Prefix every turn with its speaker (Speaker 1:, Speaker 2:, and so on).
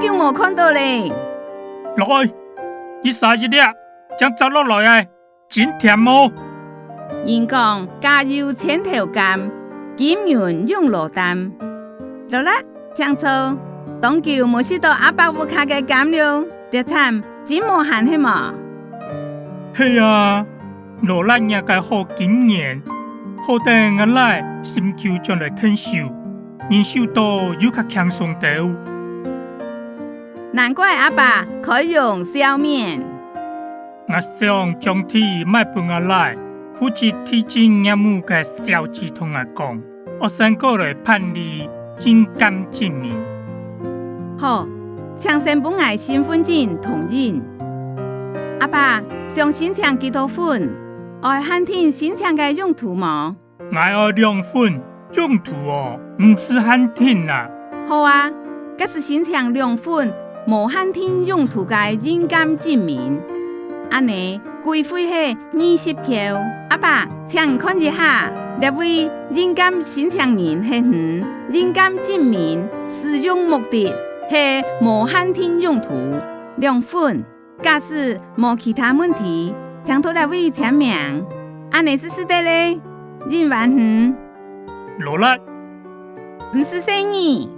Speaker 1: 久冇看到咧。
Speaker 2: 来，你三日了，将走落来啊，真甜哦。
Speaker 1: 人讲家有千头甘，金源永落担。落啦，将错，当久冇食到阿伯屋卡嘅甘了，特惨真冇限係嘛？
Speaker 2: 係啊，羅蘭也該好經驗，好等我來心球將來吞受，人受到又較輕鬆到。
Speaker 1: 難怪阿爸可以用笑面。
Speaker 2: 我想將天賣俾我來，負責提醒業務嘅小姐同我講，我先過來辦理認鑑證明。
Speaker 1: 好，請先幫我身份證同印。阿爸，上新搶幾多份？愛限定新搶嘅用途嗎？
Speaker 2: 我要2份用途哦，唔是限定啊。
Speaker 1: 好啊，這是新搶2份無限定用途嘅認鑑證明。安尼規費係20塊。阿爸，請看一下，這位認鑑新搶人係認鑑證明使用目的係無限定用途2份。假使冇其他問題，請到來位簽名。安尼是的咧，認完羅蘭，
Speaker 2: 唔是生意。